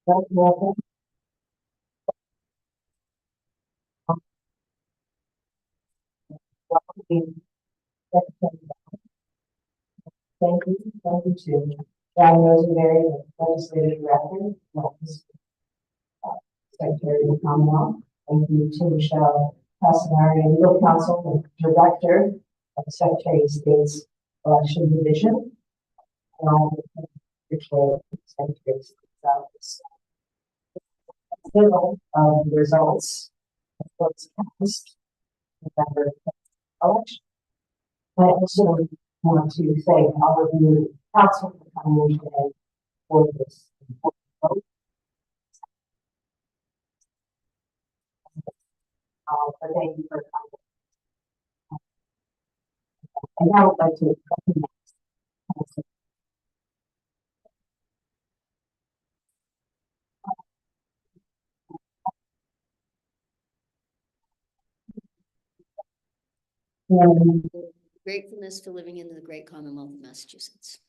Thank you. Thank you to John Rosenberry, the legislative director, Secretary of the Commonwealth. Thank you to Michelle Casanari, legal counsel and director of the Secretary of State's election division. And all the Secretary of State's office. Middle of the results of votes cast in November election. I also want to thank all of you council for coming in today for this important vote. But thank you for coming. And now I'd like to recognize Gratefulness for living in the great Commonwealth of Massachusetts.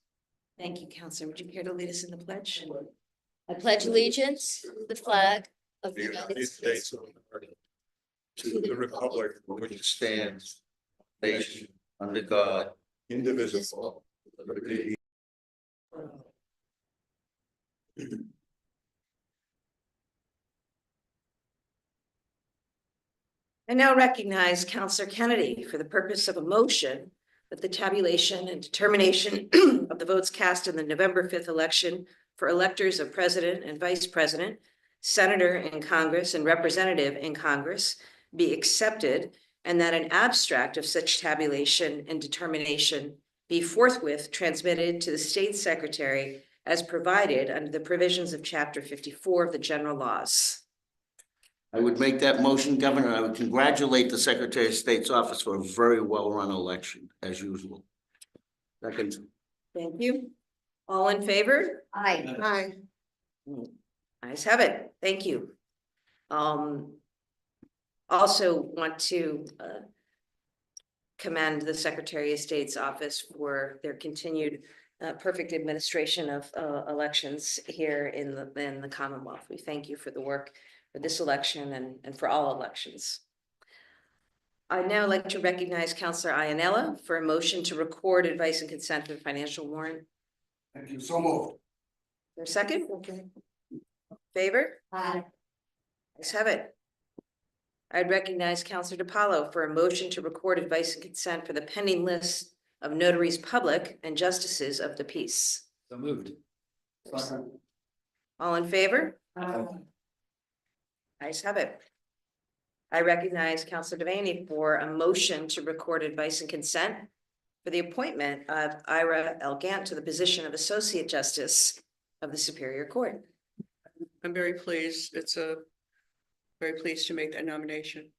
Thank you, Counselor. Would you care to lead us in the pledge? I pledge allegiance to the flag of the United States of America, to the republic for which it stands, nation under God, indivisible, with liberty. I now recognize Counselor Kennedy for the purpose of a motion that the tabulation and determination of the votes cast in the November 5th election for electors of president and vice president, senator in Congress, and representative in Congress be accepted, and that an abstract of such tabulation and determination be forthwith transmitted to the state secretary as provided under the provisions of Chapter 54 of the general laws. I would make that motion, Governor. I would congratulate the Secretary of State's office for a very well-run election, as usual. Second. Thank you. All in favor? Aye. Aye. Ayes have it. Thank you. Also want to commend the Secretary of State's office for their continued perfect administration of elections here in the Commonwealth. We thank you for the work for this election and for all elections. I'd now like to recognize Councillor Ianella for a motion to record advice and consent for the financial warrant. Thank you. So moved. For a second? Okay. Favor? Aye. Let's have it. I'd recognize Councillor DiPaolo for a motion to record advice and consent for the pending list of notaries public and justices of the peace. So moved. All in favor? Aye. Ayes have it. I recognize Councillor Devaney for a motion to record advice and consent for the appointment of Ira L. Gant to the position of Associate Justice of the Superior Court. I'm very pleased. Very pleased to make that nomination.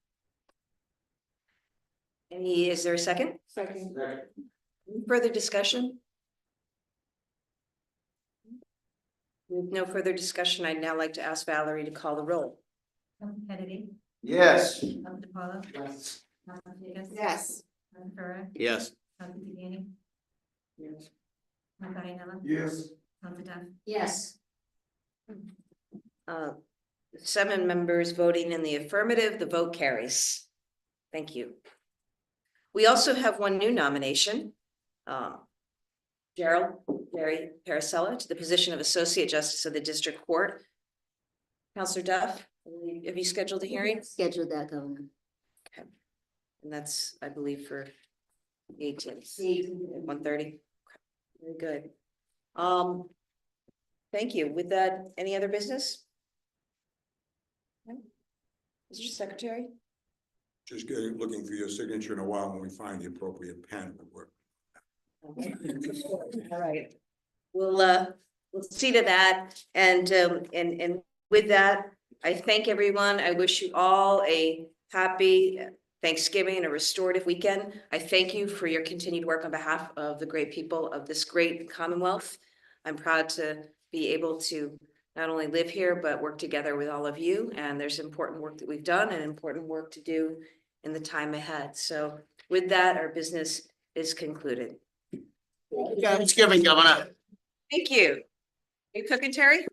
Is there a second? Second. Any further discussion? With no further discussion, I'd now like to ask Valerie to call the roll. Kennedy. Yes. DiPaolo. Yes. Yes. Ferrer. Yes. Devaney. Yes. Ianella. Yes. Duff. Yes. 7 members voting in the affirmative, the vote carries. Thank you. We also have one new nomination. Gerald Jerry Paracella to the position of Associate Justice of the District Court. Councillor Duff, have you scheduled a hearing? Scheduled that, Governor. Okay. And that's, I believe, for 18th, 1:30. Okay. Very good. Thank you. With that, any other business? No? Mr. Secretary? Just looking for your signature in a while. When we find the appropriate pen, it work. Okay. All right. We'll see to that. And with that, I thank everyone. I wish you all a happy Thanksgiving and a restorative weekend. I thank you for your continued work on behalf of the great people of this great Commonwealth. I'm proud to be able to not only live here, but work together with all of you. And there's important work that we've done and important work to do in the time ahead. So with that, our business is concluded. Thanksgiving, Governor. Thank you. Are you cooking, Terry?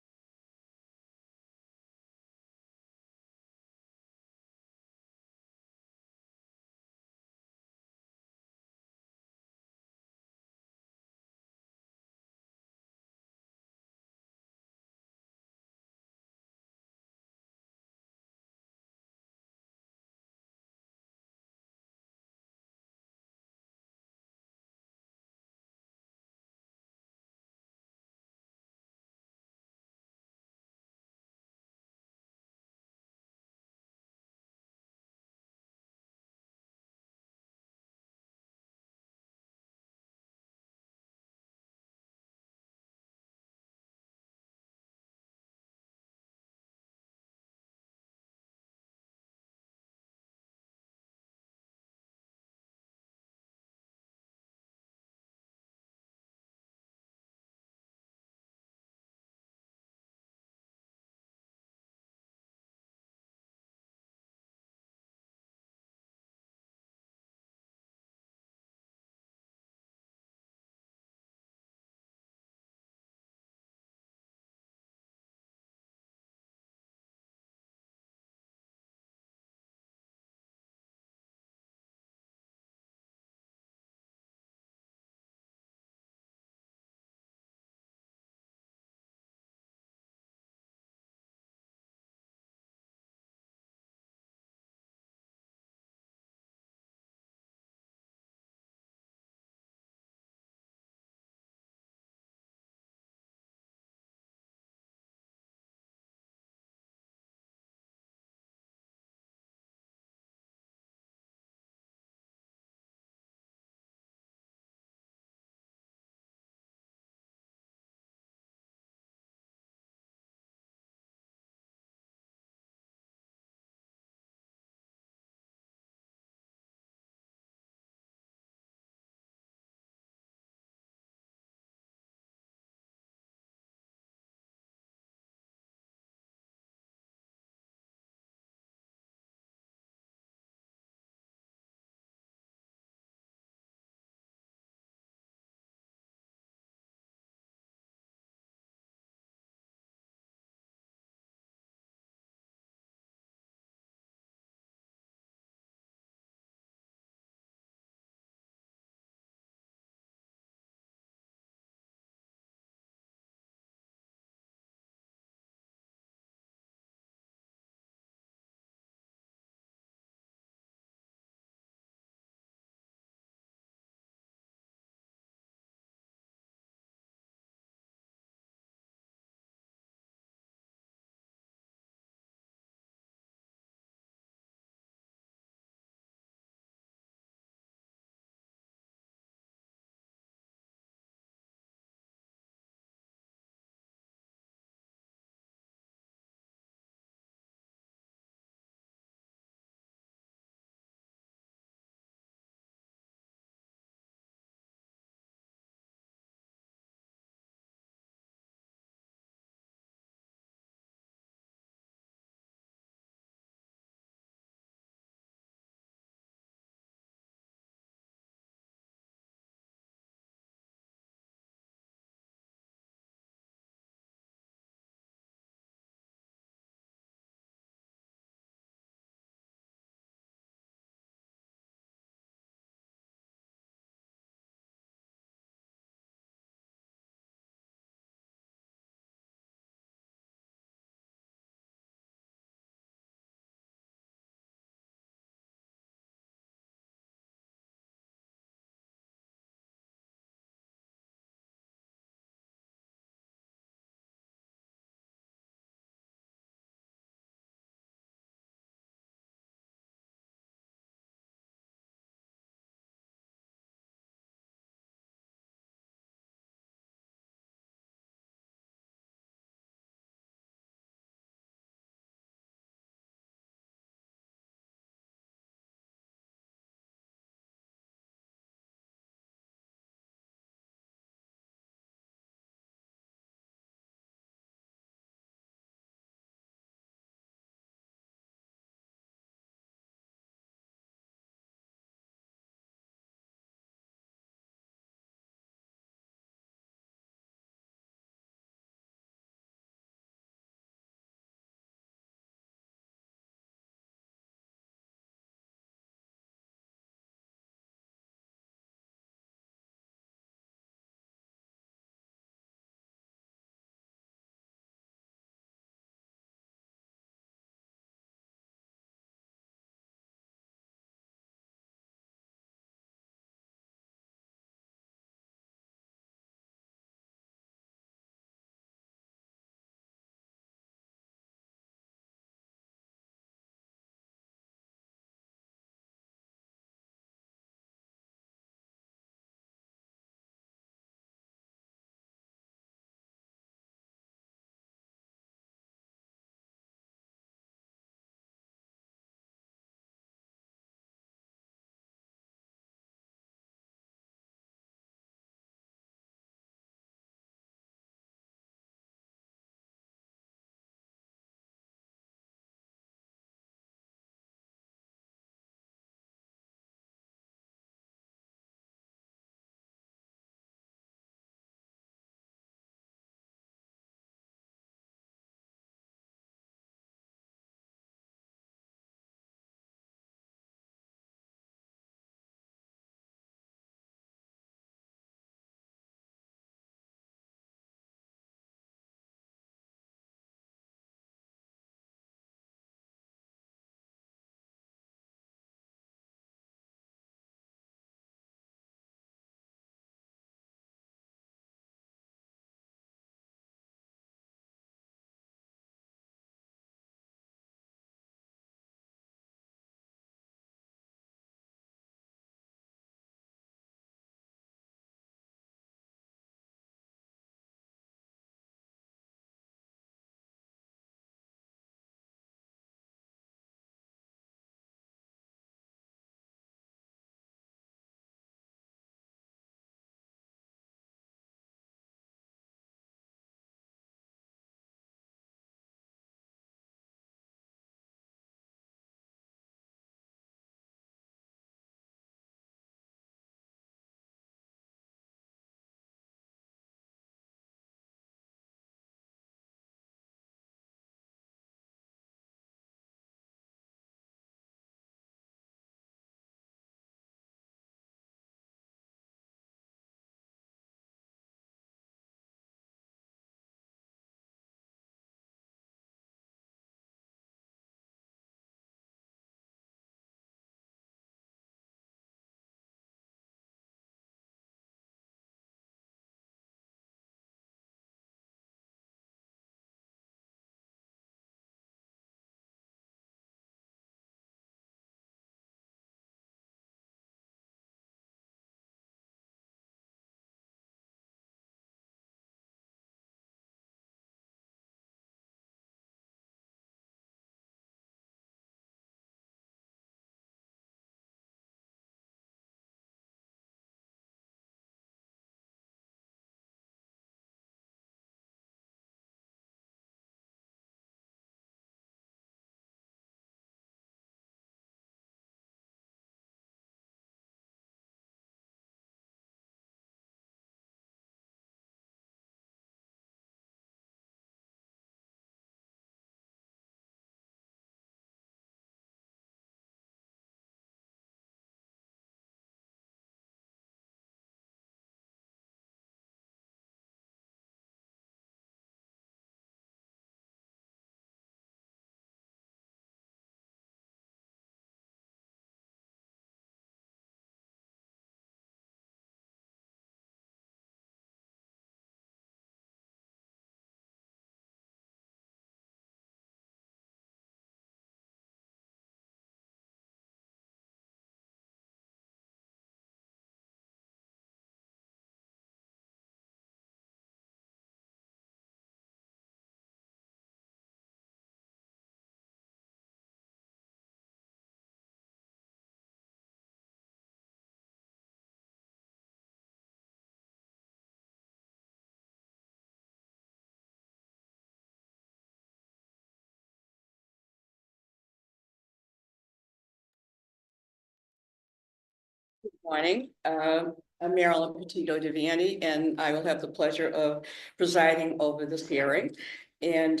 Morning, I'm Marilyn Petito Devaney, and I will have the pleasure of presiding over this hearing. And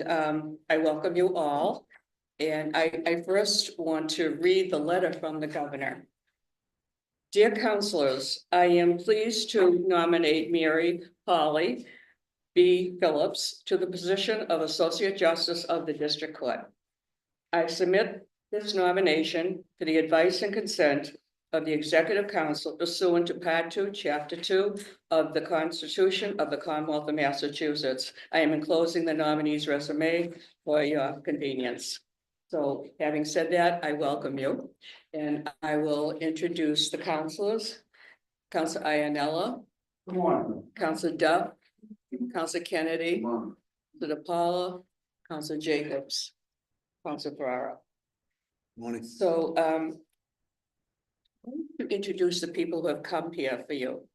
I welcome you all. And I first want to read the letter from the governor. Dear councilors, I am pleased to nominate Mary Polly B. Phillips to the position of Associate Justice of the District Court. I submit this nomination for the advice and consent of the Executive Council pursuant to Part 2, Chapter 2 of the Constitution of the Commonwealth of Massachusetts. I am enclosing the nominee's resume for your convenience. So having said that, I welcome you, and I will introduce the councilors. Councilor Ianella. Good morning. Councilor Duff. Councilor Kennedy. Councilor DePaula. Councilor Jacobs. Councilor Ferrara. Morning. So, to introduce the people who have come here for you.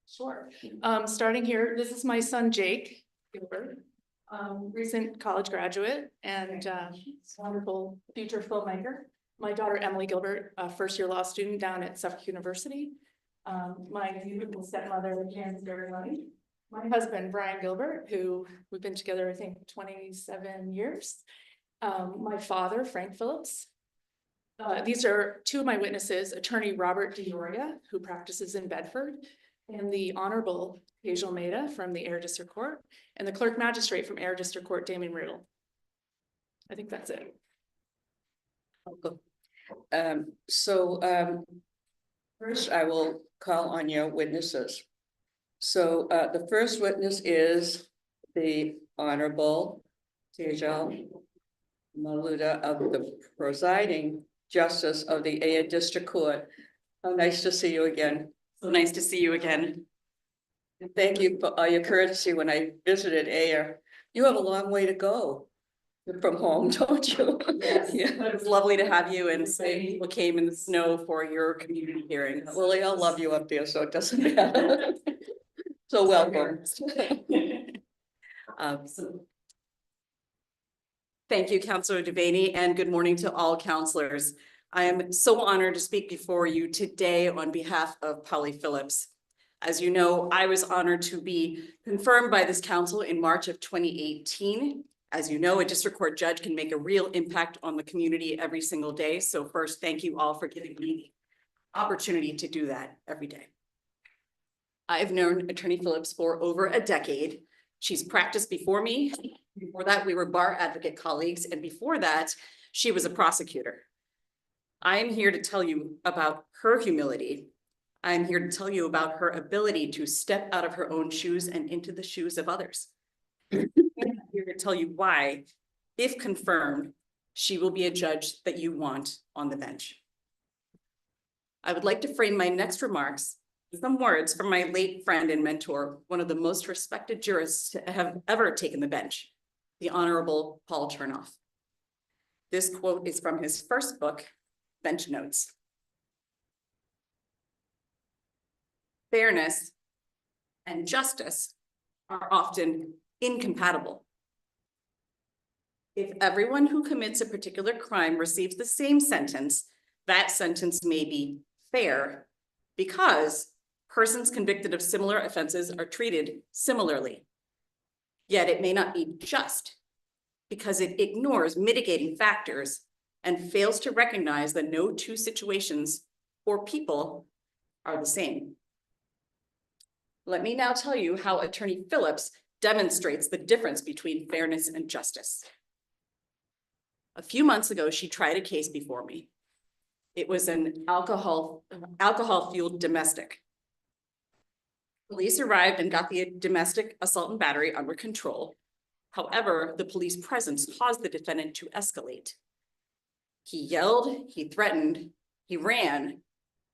Sure. Starting here, this is my son Jake Gilbert, recent college graduate and wonderful future filmmaker. My daughter Emily Gilbert, a first-year law student down at Suffolk University. My beautiful stepmother, Kansas, everybody. My husband, Brian Gilbert, who we've been together, I think, 27 years. My father, Frank Phillips. These are two of my witnesses, attorney Robert DeOria, who practices in Bedford, and the Honorable Hazel Maida from the Air District Court, and the Clerk Magistrate from Air District Court, Damon Riddle. I think that's it. First I will call on your witnesses. So, the first witness is the Honorable Hazel Maluda of the presiding Justice of the Air District Court. How nice to see you again. So nice to see you again. And thank you for all your courtesy when I visited Air. You have a long way to go from home, don't you? Yes, Yeah. but it was lovely to have you, and so many people came in the snow for your community hearings. Well, they all love you up there, so it doesn't matter. So welcome. So thank you, Councilor Devaney, and good morning to all councilors. I am so honored to speak before you today on behalf of Polly Phillips. As you know, I was honored to be confirmed by this council in March of 2018. As you know, a district court judge can make a real impact on the community every single day. So first, thank you all for giving me the opportunity to do that every day. I've known Attorney Phillips for over a decade. She's practiced before me. Before that, we were bar advocate colleagues, and before that, she was a prosecutor. I am here to tell you about her humility. I am here to tell you about her ability to step out of her own shoes and into the shoes of others. I'm here to tell you why, if confirmed, she will be a judge that you want on the bench. I would like to frame my next remarks with some words from my late friend and mentor, one of the most respected jurists to have ever taken the bench, the Honorable Paul Chernoff. This quote is from his first book, Bench Notes. Fairness and justice are often incompatible. If everyone who commits a particular crime receives the same sentence, that sentence may be fair because persons convicted of similar offenses are treated similarly. Yet it may not be just because it ignores mitigating factors and fails to recognize that no two situations or people are the same. Let me now tell you how Attorney Phillips demonstrates the difference between fairness and justice. A few months ago, she tried a case before me. It was an alcohol-fueled domestic. Police arrived and got the domestic assault and battery under control. However, the police presence caused the defendant to escalate. He yelled, he threatened, he ran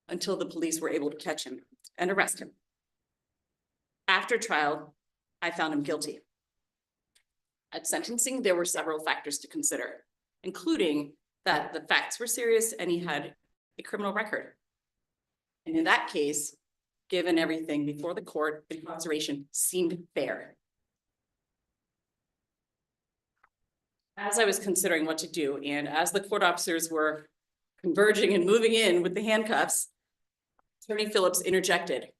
until the police were able to catch him and arrest him. After trial, I found him guilty. At sentencing, there were several factors to consider, including that the facts were serious and he had a criminal record. And in that case, given everything before the court, the incarceration seemed fair. As I was considering what to do, and as the court officers were converging and moving in with the handcuffs, Attorney Phillips interjected,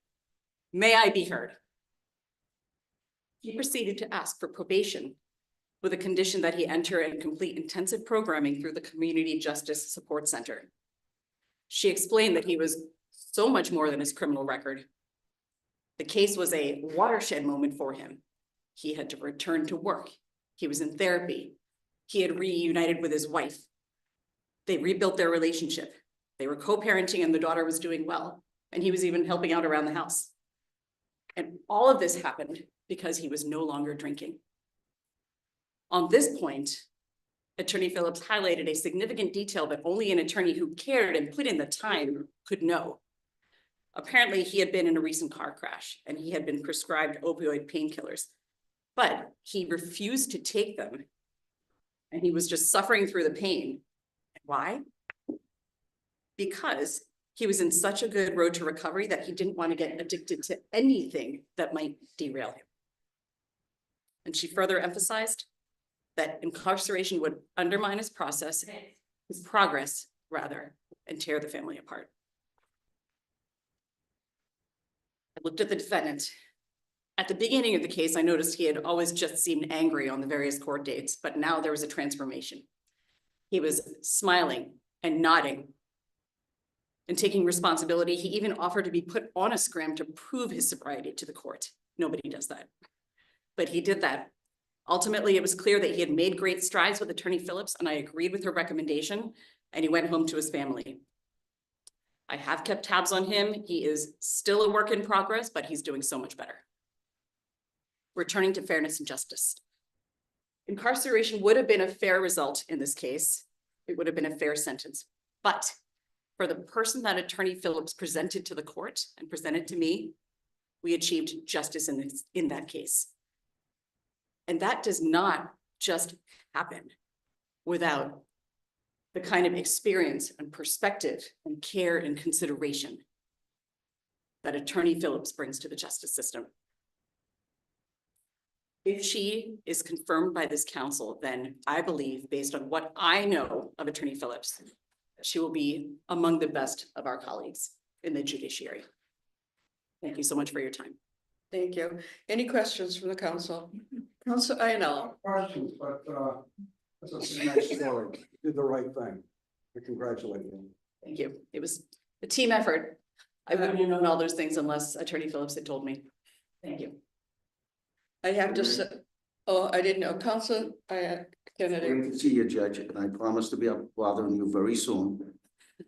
"May I be heard?" He proceeded to ask for probation with a condition that he enter and complete intensive programming through the Community Justice Support Center. She explained that he was so much more than his criminal record. The case was a watershed moment for him. He had to return to work. He was in therapy. He had reunited with his wife. They rebuilt their relationship. They were co-parenting and the daughter was doing well. And he was even helping out around the house. And all of this happened because he was no longer drinking. On this point, Attorney Phillips highlighted a significant detail that only an attorney who cared and put in the time could know. Apparently, he had been in a recent car crash and he had been prescribed opioid painkillers, but he refused to take them. And he was just suffering through the pain. Why? Because he was in such a good road to recovery that he didn't want to get addicted to anything that might derail him. And she further emphasized that incarceration would undermine his progress rather, and tear the family apart. I looked at the defendant. At the beginning of the case, I noticed he had always just seemed angry on the various court dates, but now there was a transformation. He was smiling and nodding and taking responsibility. He even offered to be put on a scrim to prove his sobriety to the court. Nobody does that, but he did that. Ultimately, it was clear that he had made great strides with Attorney Phillips, and I agreed with her recommendation, and he went home to his family. I have kept tabs on him. He is still a work in progress, but he's doing so much better. Returning to fairness and justice. Incarceration would have been a fair result in this case. It would have been a fair sentence, but for the person that Attorney Phillips presented to the court and presented to me, we achieved justice in that case. And that does not just happen without the kind of experience and perspective and care and consideration that Attorney Phillips brings to the justice system. If she is confirmed by this council, then I believe, based on what I know of Attorney Phillips, she will be among the best of our colleagues in the judiciary. Thank you so much for your time. Thank you. Any questions from the council? Council Ionello. Questions, but, that's a nice story. You did the right thing. I congratulate you. Thank you. It was a team effort. I wouldn't have known all those things unless Attorney Phillips had told me. Thank you. I have to say, oh, I didn't know, Council Kennedy. Great to see you, Judge, and I promise to be up bothering you very soon.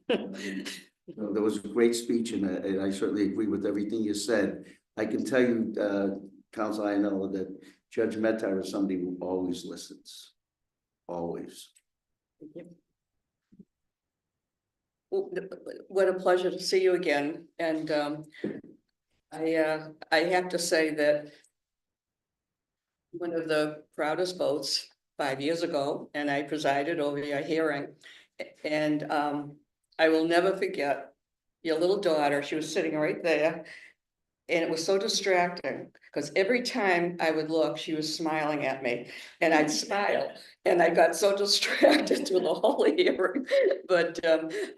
There was a great speech, and I certainly agree with everything you said. I can tell you, Counsel, I know that Judge Metar is somebody who always listens, always. Thank you. What a pleasure to see you again, and I have to say that one of the proudest votes 5 years ago, and I presided over your hearing, and I will never forget your little daughter. She was sitting right there, and it was so distracting because every time I would look, she was smiling at me, and I'd smile, and I got so distracted through the whole hearing. But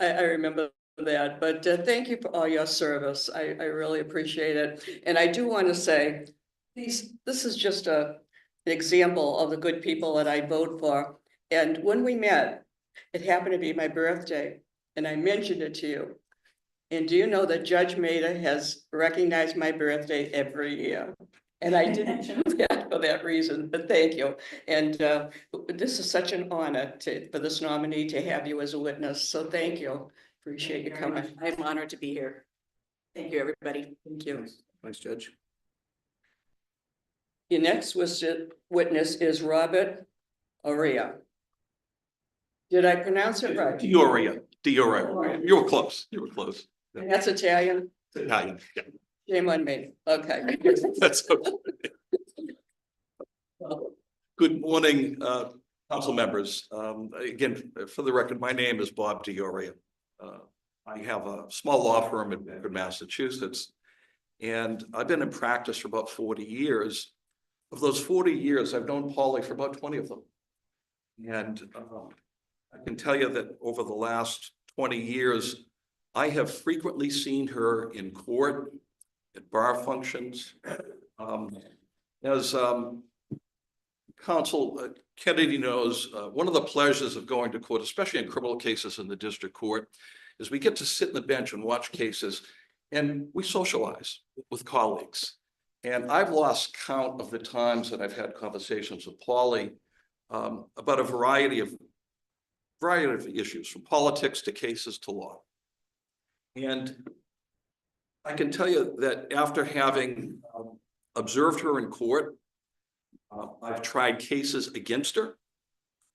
I remember that. But thank you for all your service. I really appreciate it, and I do want to say, this is just an example of the good people that I vote for. And when we met, it happened to be my birthday, and I mentioned it to you. And do you know that Judge Maida has recognized my birthday every year? And I didn't do that for that reason, but thank you. And this is such an honor for this nominee to have you as a witness. So thank you. Appreciate you coming. I'm honored to be here. Thank you, everybody. Thank you. Thanks, Judge. Your next witness is Robert Oria. Did I pronounce it right? Dioria. You were close. You were close. And that's Italian? Italian, yeah. Shame on me. Okay. That's okay. Good morning, council members. Again, for the record, my name is Bob Dioria. I have a small law firm in Bedford, Massachusetts, and I've been in practice for about 40 years. Of those 40 years, I've known Paulie for about 20 of them. And I can tell you that over the last 20 years, I have frequently seen her in court, at bar functions. As Counsel Kennedy knows, one of the pleasures of going to court, especially in criminal cases in the district court, is we get to sit in the bench and watch cases, and we socialize with colleagues. And I've lost count of the times that I've had conversations with Paulie about a variety of issues, from politics to cases to law. And I can tell you that after having observed her in court, I've tried cases against her.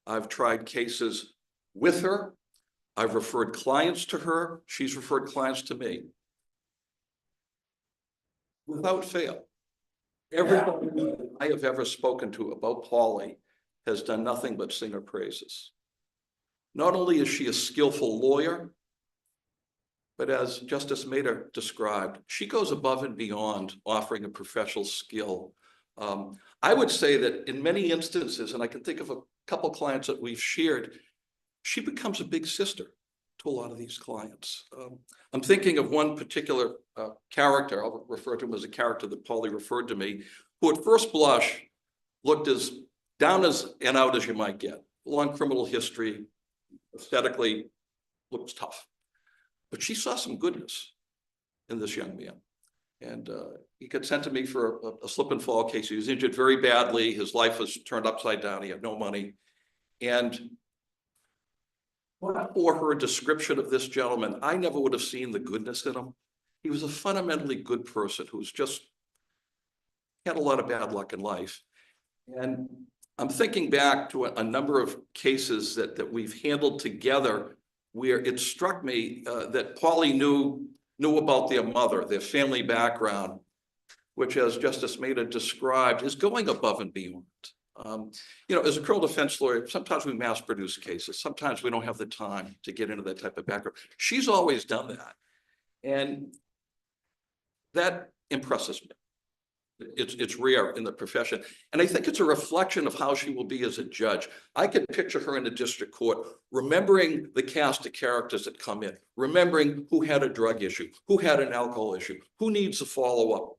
I've tried cases with her. I've referred clients to her. She's referred clients to me. Without fail, everybody I have ever spoken to about Paulie has done nothing but sing her praises. Not only is she a skillful lawyer, but as Justice Mader described, she goes above and beyond offering a professional skill. I would say that in many instances, and I can think of a couple clients that we've shared, she becomes a big sister to a lot of these clients. I'm thinking of one particular character, I'll refer to him as a character that Paulie referred to me, who at first blush looked as down as and out as you might get. Long criminal history, aesthetically looks tough. But she saw some goodness in this young man. And he got sent to me for a slip and fall case. He was injured very badly. His life was turned upside down. He had no money. And for her description of this gentleman, I never would have seen the goodness in him. He was a fundamentally good person who's just had a lot of bad luck in life. And I'm thinking back to a number of cases that we've handled together where it struck me that Paulie knew about their mother, their family background, which, as Justice Mader described, is going above and beyond. You know, as a criminal defense lawyer, sometimes we mass produce cases. Sometimes we don't have the time to get into that type of background. She's always done that. And that impresses me. It's rare in the profession. And I think it's a reflection of how she will be as a judge. I could picture her in the district court, remembering the cast of characters that come in, remembering who had a drug issue, who had an alcohol issue, who needs a follow-up.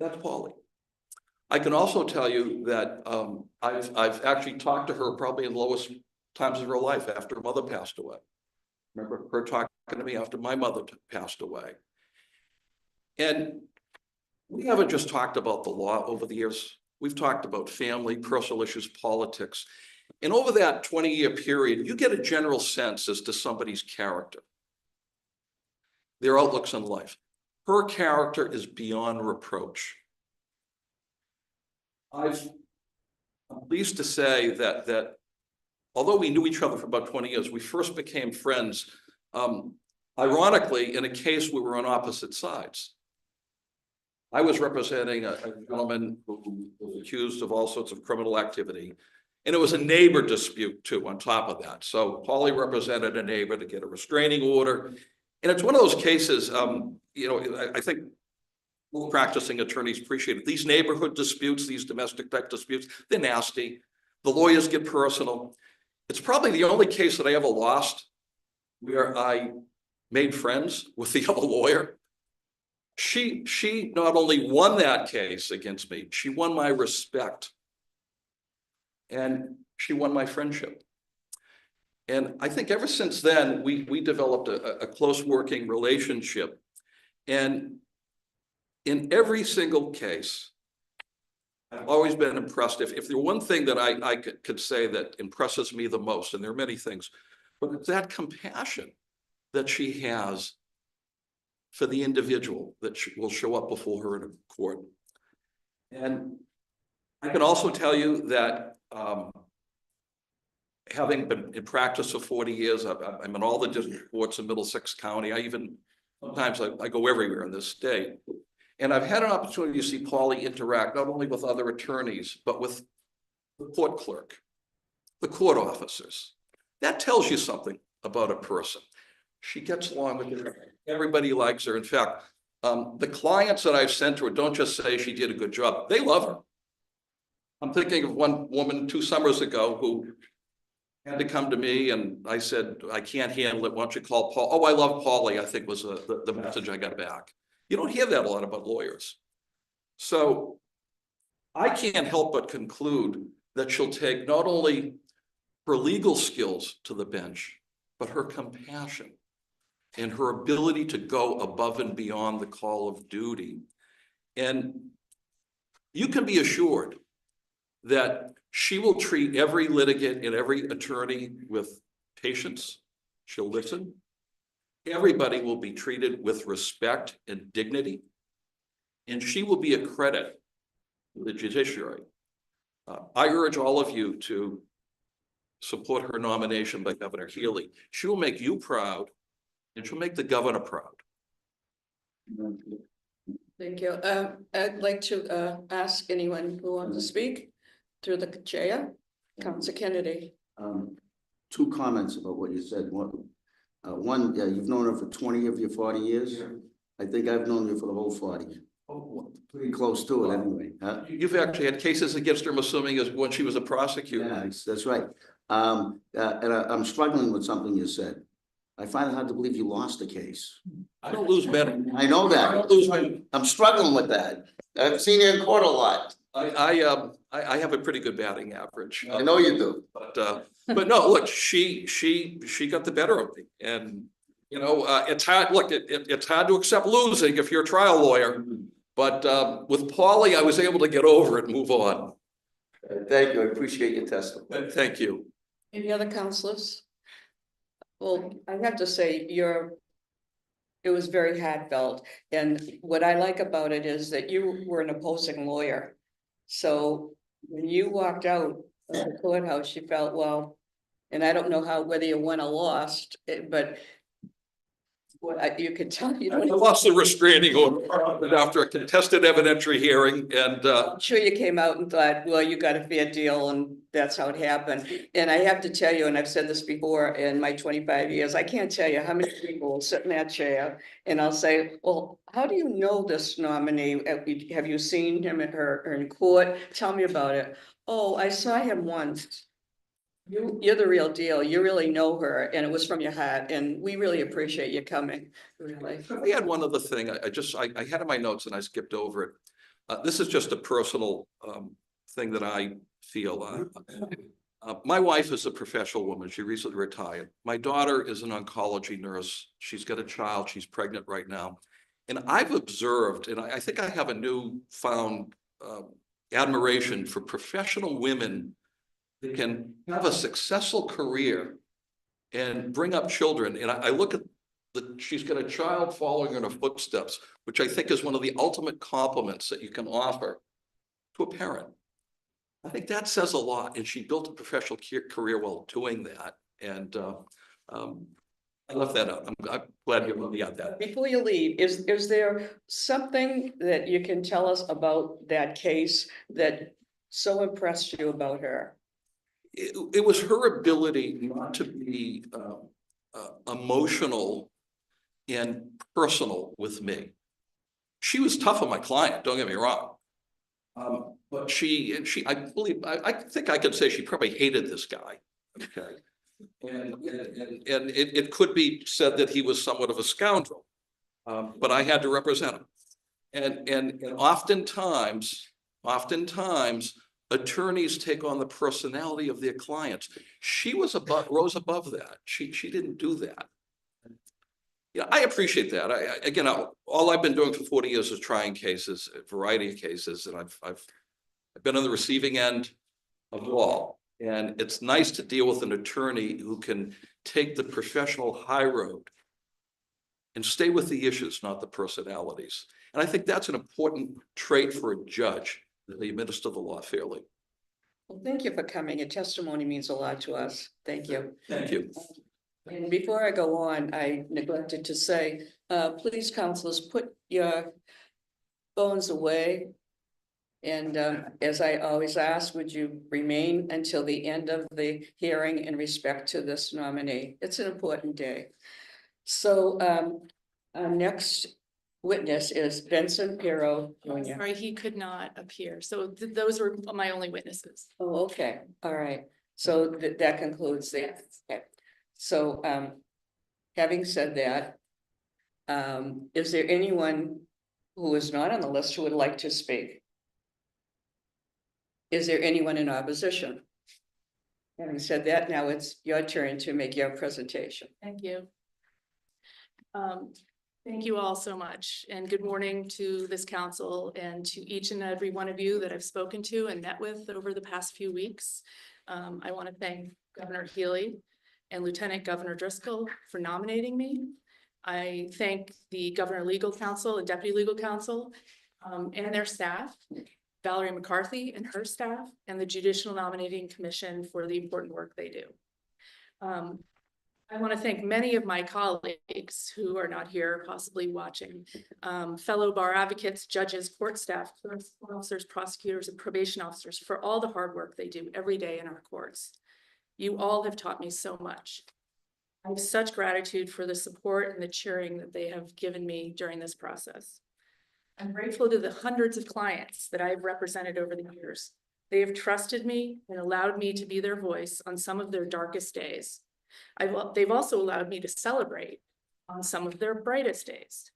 That's Paulie. I can also tell you that I've actually talked to her probably in the lowest times of her life after her mother passed away. Remember her talking to me after my mother passed away. And we haven't just talked about the law over the years. We've talked about family, personal issues, politics. And over that 20-year period, you get a general sense as to somebody's character, their outlooks on life. Her character is beyond reproach. I'm pleased to say that although we knew each other for about 20 years, we first became friends, ironically, in a case we were on opposite sides. I was representing a gentleman who was accused of all sorts of criminal activity. And it was a neighbor dispute too, on top of that. So Paulie represented a neighbor to get a restraining order. And it's one of those cases, you know, I think most practicing attorneys appreciate it. These neighborhood disputes, these domestic type disputes, they're nasty. The lawyers get personal. It's probably the only case that I ever lost where I made friends with the other lawyer. She not only won that case against me, she won my respect and she won my friendship. And I think ever since then, we developed a close working relationship. And in every single case, I've always been impressed. If there were one thing that I could say that impresses me the most, and there are many things, but it's that compassion that she has for the individual that will show up before her in a court. And I can also tell you that having been in practice for 40 years, I'm in all the district courts in Middlesex County. Sometimes I go everywhere in this state. And I've had an opportunity to see Paulie interact not only with other attorneys, but with the court clerk, the court officers. That tells you something about a person. She gets along with her. Everybody likes her. In fact, the clients that I've sent to her don't just say she did a good job. They love her. I'm thinking of one woman 2 summers ago who had to come to me and I said, I can't handle it. Why don't you call Paul? Oh, I love Paulie, I think was the message I got back. You don't hear that a lot about lawyers. So I can't help but conclude that she'll take not only her legal skills to the bench, but her compassion and her ability to go above and beyond the call of duty. And you can be assured that she will treat every litigant and every attorney with patience. She'll listen. Everybody will be treated with respect and dignity. And she will be a credit to the judiciary. I urge all of you to support her nomination by Governor Healy. She will make you proud, and she'll make the governor proud. Thank you. I'd like to ask anyone who wants to speak through the chair. Councilor Kennedy. Two comments about what you said. One, you've known her for 20 of your 40 years. I think I've known you for the whole 40. Oh, Pretty close to it anyway, huh? you've actually had cases against her, I'm assuming, as when she was a prosecutor. Yeah, that's right. And I'm struggling with something you said. I find it hard to believe you lost the case. I don't lose men. I know I that. don't lose men. I'm struggling with that. I've seen you in court a lot. I have a pretty good batting average. I know you do. But no, look, she got the better of me, and you know, it's hard. Look, it's hard to accept losing if you're a trial lawyer, but with Paulie, I was able to get over it and move on. Thank you. I appreciate your testimony. Thank you. Any other councilors? Well, I have to say, it was very heartfelt. And what I like about it is that you were an opposing lawyer. So when you walked out of the courthouse, you felt, well, and I don't know whether you won or lost, but what you could tell, you I know. lost the restraining order after a contested evidentiary hearing, and I'm sure you came out and thought, well, you got a fair deal, and that's how it happened. And I have to tell you, and I've said this before in my 25 years, I can't tell you how many people will sit in that chair and I'll say, well, how do you know this nominee? Have you seen him at her in court? Tell me about it. Oh, I saw him once. You're the real deal. You really know her, and it was from your heart, and we really appreciate you coming, really. we had one other thing. I had in my notes and I skipped over it. This is just a personal thing that I feel. My wife is a professional woman. She recently retired. My daughter is an oncology nurse. She's got a child. She's pregnant right now. And I've observed, and I think I have a newfound admiration for professional women that can have a successful career and bring up children. And I look at she's got a child following in her footsteps, which I think is one of the ultimate compliments that you can offer to a parent. I think that says a lot, and she built a professional career while doing that. And I left that out. I'm glad you let me add that. Before you leave, is there something that you can tell us about that case that so impressed you about her? It was her ability not to be emotional and personal with me. She was tough on my client, don't get me wrong. But I think I could say she probably hated this guy. Okay. And it could be said that he was somewhat of a scoundrel. But I had to represent him. And oftentimes, attorneys take on the personality of their clients. She was rose above that. She didn't do that. Yeah, I appreciate that. Again, all I've been doing for 40 years is trying cases, a variety of cases, and I've been on the receiving end of it all. And it's nice to deal with an attorney who can take the professional high road and stay with the issues, not the personalities. And I think that's an important trait for a judge, that they administer the law fairly. Well, thank you for coming. Your testimony means a lot to us. Thank you. Thank you. And before I go on, I neglected to say, please, councilors, put your phones away. And as I always ask, would you remain until the end of the hearing in respect to this nominee? It's an important day. So our next witness is Vincent Pirro Jr. Sorry, he could not appear. So those were my only witnesses. Oh, okay. All right. So that concludes the, okay. So, having said that, is there anyone who is not on the list who would like to speak? Is there anyone in opposition? Having said that, now it's your turn to make your presentation. Thank you. Thank you all so much, and good morning to this council and to each and every one of you that I've spoken to and met with over the past few weeks. I want to thank Governor Healy and Lieutenant Governor Driscoll for nominating me. I thank the Governor Legal Counsel and Deputy Legal Counsel and their staff, Valerie McCarthy and her staff, and the Judicial Nominating Commission for the important work they do. I want to thank many of my colleagues who are not here, possibly watching, fellow bar advocates, judges, court staff, police officers, prosecutors, and probation officers for all the hard work they do every day in our courts. You all have taught me so much. I have such gratitude for the support and the cheering that they have given me during this process. I'm grateful to the hundreds of clients that I have represented over the years. They have trusted me and allowed me to be their voice on some of their darkest days. They've also allowed me to celebrate on some of their brightest days.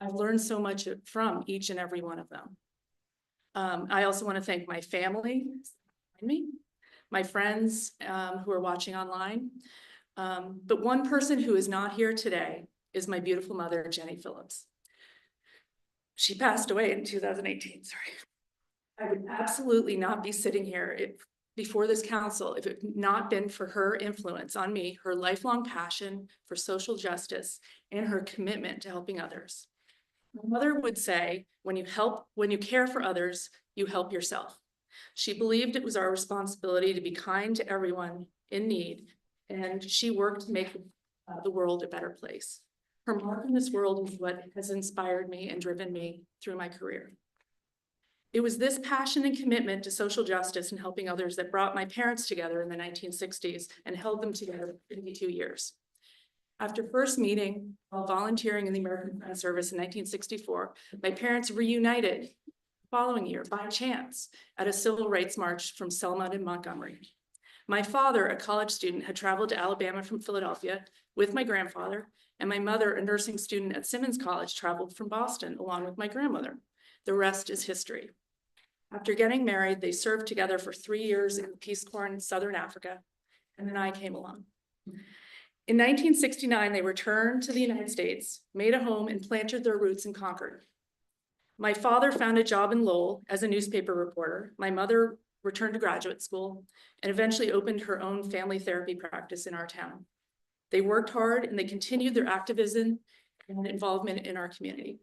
I've learned so much from each and every one of them. I also want to thank my family, my friends who are watching online. But one person who is not here today is my beautiful mother, Jenny Phillips. She passed away in 2018, sorry. I would absolutely not be sitting here before this council if it had not been for her influence on me, her lifelong passion for social justice, and her commitment to helping others. My mother would say, when you care for others, you help yourself. She believed it was our responsibility to be kind to everyone in need, and she worked to make the world a better place. Her mark in this world is what has inspired me and driven me through my career. It was this passion and commitment to social justice and helping others that brought my parents together in the 1960s and held them together for 52 years. After first meeting while volunteering in the American Friends Service in 1964, my parents reunited the following year by chance at a civil rights march from Selma to Montgomery. My father, a college student, had traveled to Alabama from Philadelphia with my grandfather, and my mother, a nursing student at Simmons College, traveled from Boston along with my grandmother. The rest is history. After getting married, they served together for 3 years in the Peace Corps in Southern Africa, and then I came along. In 1969, they returned to the United States, made a home, and planted their roots in Concord. My father found a job in Lowell as a newspaper reporter. My mother returned to graduate school and eventually opened her own family therapy practice in our town. They worked hard and they continued their activism and involvement in our community.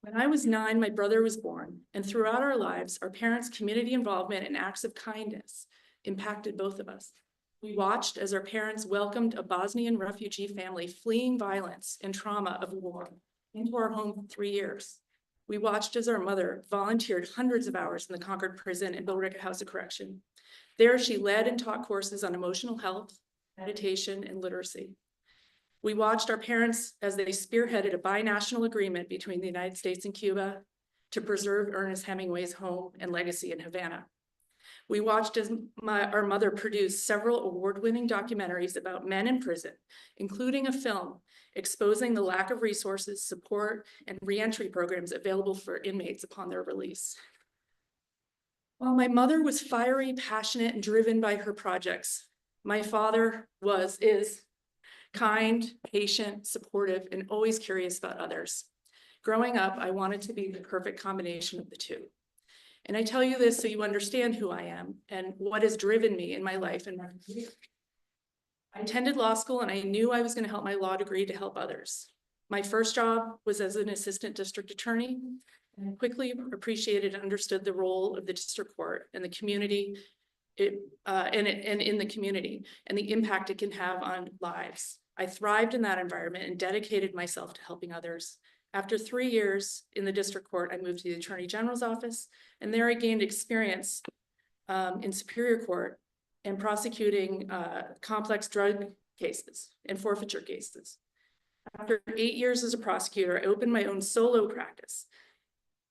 When I was 9, my brother was born, and throughout our lives, our parents' community involvement and acts of kindness impacted both of us. We watched as our parents welcomed a Bosnian refugee family fleeing violence and trauma of war into our home for 3 years. We watched as our mother volunteered hundreds of hours in the Concord prison and Billerica House of Correction. There, she led and taught courses on emotional health, meditation, and literacy. We watched our parents as they spearheaded a binational agreement between the United States and Cuba to preserve Ernest Hemingway's home and legacy in Havana. We watched as our mother produced several award-winning documentaries about men in prison, including a film exposing the lack of resources, support, and reentry programs available for inmates upon their release. While my mother was fiery, passionate, and driven by her projects, my father is kind, patient, supportive, and always curious about others. Growing up, I wanted to be the perfect combination of the two. And I tell you this so you understand who I am and what has driven me in my life and my career. I attended law school and I knew I was going to help my law degree to help others. My first job was as an assistant district attorney, and I quickly appreciated and understood the role of the district court and the community, and in the community and the impact it can have on lives. I thrived in that environment and dedicated myself to helping others. After 3 years in the district court, I moved to the Attorney General's office, and there I gained experience in Superior Court and prosecuting complex drug cases and forfeiture cases. After 8 years as a prosecutor, I opened my own solo practice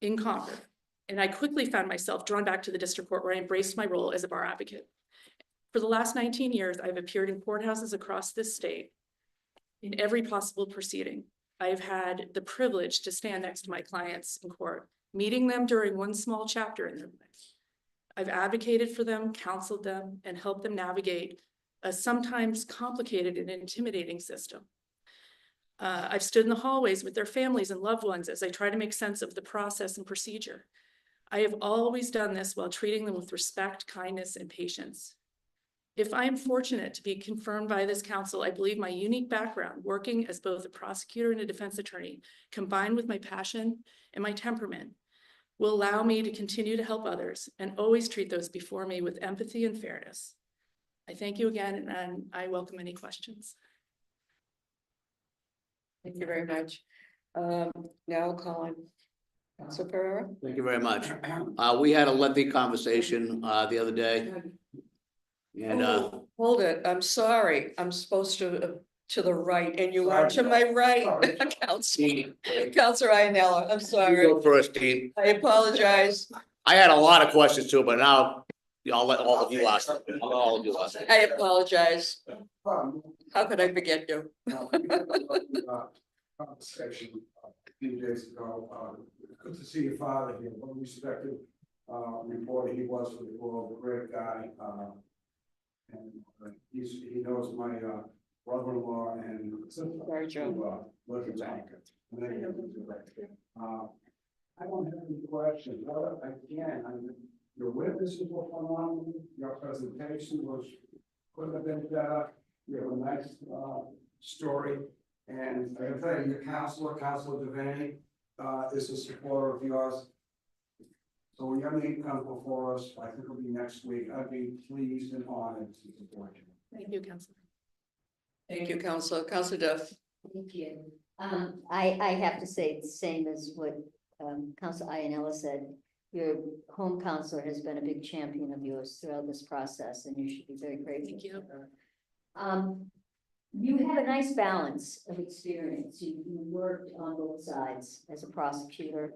in Concord, and I quickly found myself drawn back to the district court where I embraced my role as a bar advocate. For the last 19 years, I've appeared in courthouses across this state in every possible proceeding. I've had the privilege to stand next to my clients in court, meeting them during one small chapter in their life. I've advocated for them, counseled them, and helped them navigate a sometimes complicated and intimidating system. I've stood in the hallways with their families and loved ones as I try to make sense of the process and procedure. I have always done this while treating them with respect, kindness, and patience. If I am fortunate to be confirmed by this council, I believe my unique background, working as both a prosecutor and a defense attorney, combined with my passion and my temperament, will allow me to continue to help others and always treat those before me with empathy and fairness. I thank you again, and I welcome any questions. Thank you very much. Now I'll call on Council Pereira. Thank you very much. We had a lengthy conversation, the other day. And, Oh, hold it, I'm sorry, I'm supposed to the right, and you are to my right, Councilor Iannello, I'm you sorry, go first, Dean. I apologize, I had a lot of questions too, but now I'll let all of you ask. I'll let all of you ask. I apologize, how could I forget you? Conversation a few days ago, good to see your father here, what a respected reporter he was for the world, a great guy. And he knows my brother-in-law and sister. Sorry, Joe. Live in Tonka. I don't have any questions, your witnesses were phenomenal, your presentation could have been better, you have a nice story. And I can tell you, your Councilor Devaney, is a supporter of yours. So when your name comes before us, I think it'll be next week, I'd be pleased and honored to support you. Thank you, Councilor. Thank you, Councilor Duff. Thank you. I have to say the same as what Councilor Iannello said. Your home counselor has been a big champion of yours throughout this process, and you should be very grateful. Thank you. for her. You have a nice balance of experience. You worked on both sides as a prosecutor.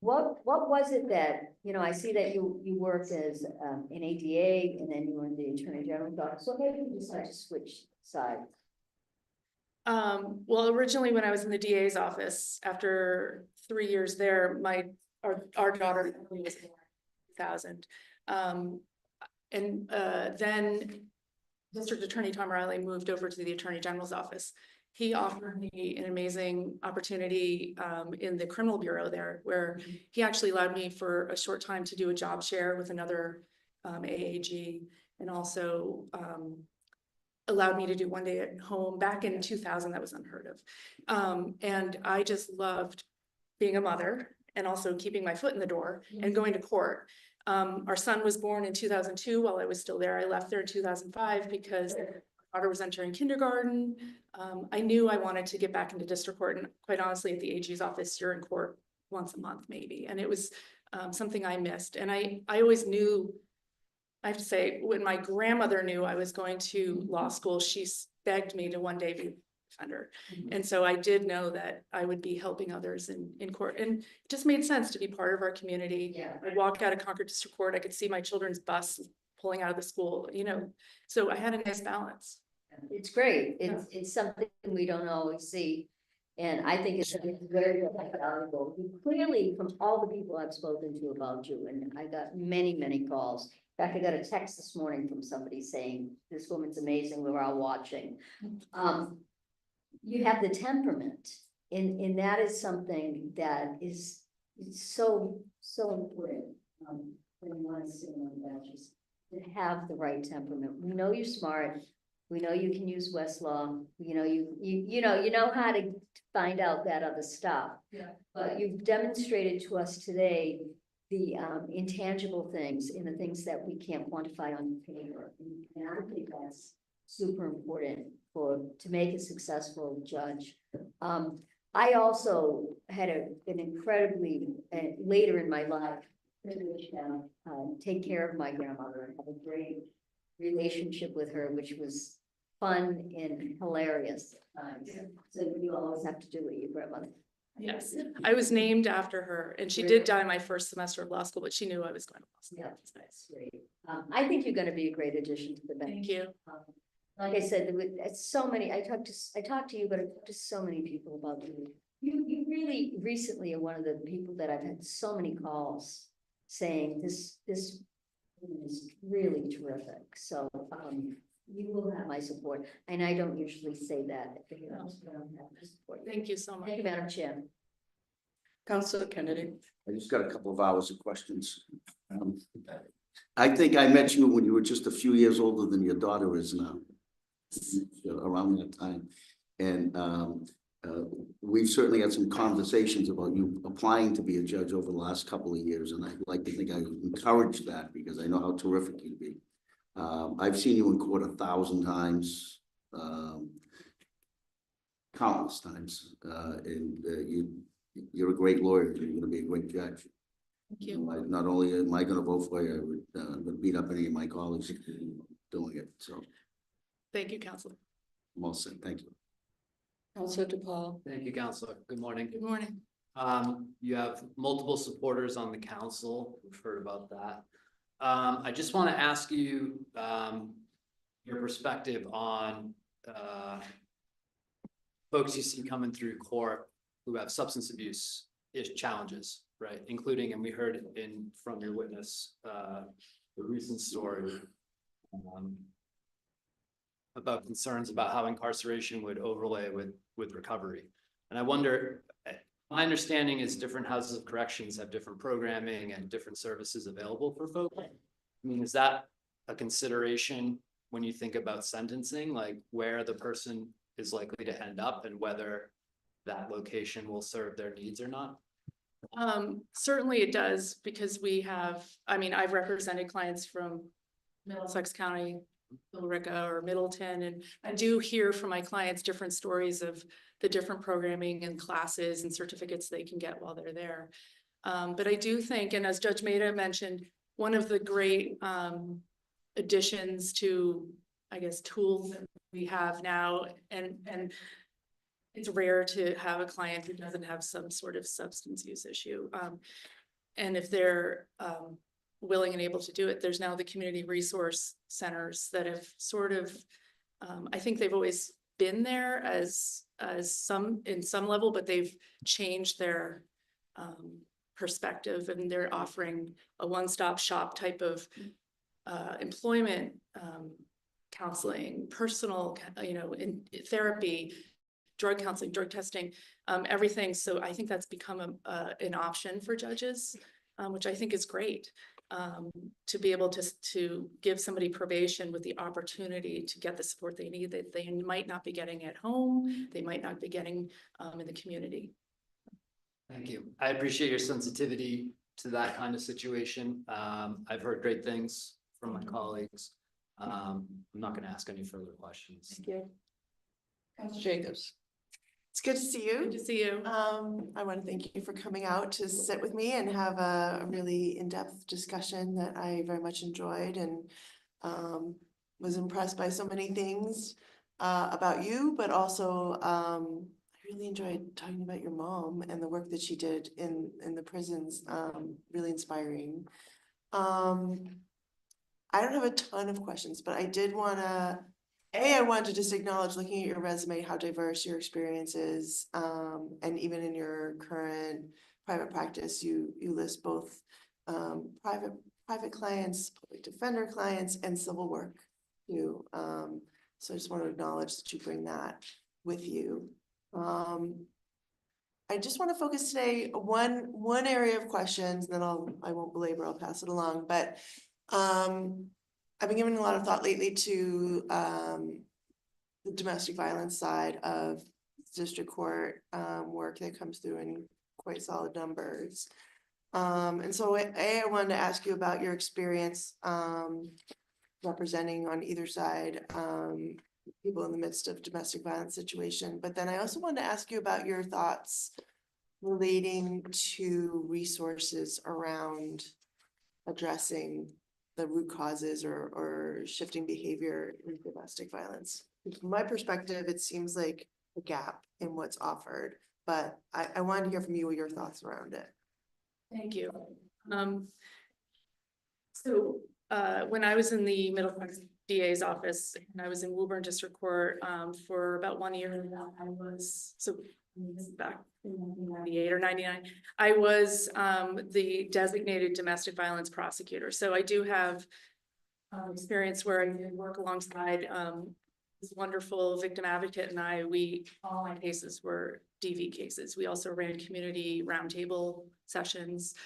What was it that, I see that you worked as an ADA and then you were in the Attorney General's office. So maybe you decided to switch sides. Well, originally when I was in the DA's office, after 3 years there, our daughter was born in 2000. Then District Attorney Tom Riley moved over to the Attorney General's office. He offered me an amazing opportunity in the criminal bureau there, where he actually allowed me for a short time to do a job share with another AAG, and also allowed me to do one day at home. Back in 2000, that was unheard of. And I just loved being a mother and also keeping my foot in the door and going to court. Our son was born in 2002 while I was still there. I left there in 2005 because my daughter was entering kindergarten. I knew I wanted to get back into district court, and quite honestly, at the AG's office, you're in court once a month maybe. And it was something I missed. And I always knew, I have to say, when my grandmother knew I was going to law school, she begged me to one day be a defender. And so I did know that I would be helping others in court, and it just made sense to be part of our community. Yeah. I'd walk out of Concord District Court, I could see my children's bus pulling out of the school, so I had a nice balance. It's great. It's something we don't always see. And I think it's very valuable. Clearly, from all the people I've spoken to about you, and I got many, many calls. In fact, I got a text this morning from somebody saying, this woman's amazing, we're all watching. You have the temperament, and that is something that is so important. When you want to sit on benches, to have the right temperament. We know you're smart. We know you can use Westlaw. You know how to find out that other stuff. Yeah. But you've demonstrated to us today the intangible things and the things that we can't quantify on paper. And I think that's super important to make a successful judge. I also had an incredibly later in my life privilege to take care of my grandmother and have a great relationship with her, which was fun and hilarious at times. So you always have to do what your grandmother Yes, I was named after her and she did die my first semester of law school, but she knew I was going to law school. Yeah, that's great. I think you're gonna be a great addition to the bench. Thank you. Like I said, it's so many, I talked to you, but I talked to so many people about you. You really recently are one of the people that I've had so many calls saying this woman is really terrific. So, you will have my support, and I don't usually say that. If you don't have my support. Thank you so much. Thank you, Madam Chair. Councilor Kennedy. I just got a couple of hours of questions. I think I met you when you were just a few years older than your daughter is now. Around that time. And we've certainly had some conversations about you applying to be a judge over the last couple of years. And I'd like to think I encourage that because I know how terrific you'd be. I've seen you in court 1,000 times, countless times. You're a great lawyer. You're going to be a great judge. Thank you. Not only am I going to vote for you, I would beat up any of my colleagues doing it. So Thank you, Counselor. I'm all set. Thank you. Councilor DePaul. Thank you, Counselor. Good morning. Good morning. You have multiple supporters on the council. We've heard about that. I just want to ask you, your perspective on, folks you see coming through court who have substance abuse challenges, right? Including, and we heard from your witness, the recent story, about concerns about how incarceration would overlay with recovery. And I wonder, my understanding is different houses of corrections have different programming and different services available for folks. I mean, is that a consideration when you think about sentencing, like where the person is likely to end up and whether that location will serve their needs or not? Certainly it does, because we have, I've represented clients from Middlesex County, Billerica or Middleton, and I do hear from my clients different stories of the different programming and classes and certificates they can get while they're there. But I do think, and as Judge Maida mentioned, one of the great additions to, I guess, tools that we have now, and it's rare to have a client who doesn't have some sort of substance use issue. And if they're willing and able to do it, there's now the community resource centers that have sort of, I think they've always been there as in some level, but they've changed their perspective, and they're offering a one-stop shop type of employment counseling, personal, in therapy, drug counseling, drug testing, everything. So I think that's become an option for judges, which I think is great. To be able to give somebody probation with the opportunity to get the support they need that they might not be getting at home, they might not be getting in the community. Thank you. I appreciate your sensitivity to that kind of situation. I've heard great things from my colleagues. I'm not going to ask any further questions. Thank you. Councilor Jacobs. It's good to see you. Good to see you. I want to thank you for coming out to sit with me and have a really in-depth discussion that I very much enjoyed, and was impressed by so many things about you, but also I really enjoyed talking about your mom and the work that she did in the prisons. Really inspiring. I don't have a ton of questions, but I did want to, I wanted to just acknowledge, looking at your resume, how diverse your experience is. And even in your current private practice, you list both private clients, public defender clients, and civil work too. So I just want to acknowledge that you bring that with you. I just want to focus today one area of questions, then I won't belabor, I'll pass it along. But I've been giving a lot of thought lately to the domestic violence side of district court work that comes through in quite solid numbers. And so I wanted to ask you about your experience representing on either side people in the midst of domestic violence situation. But then I also wanted to ask you about your thoughts relating to resources around addressing the root causes or shifting behavior in domestic violence. From my perspective, it seems like a gap in what's offered. but I wanted to hear from you what your thoughts around it. Thank you. So, when I was in the Middlesex DA's office, and I was in Woburn District Court, for about 1 year, and I was, so this is back in 1998 or 99, I was, the designated domestic violence prosecutor. So I do have experience where I did work alongside, this wonderful victim advocate and all my cases were DV cases. We also ran community roundtable sessions.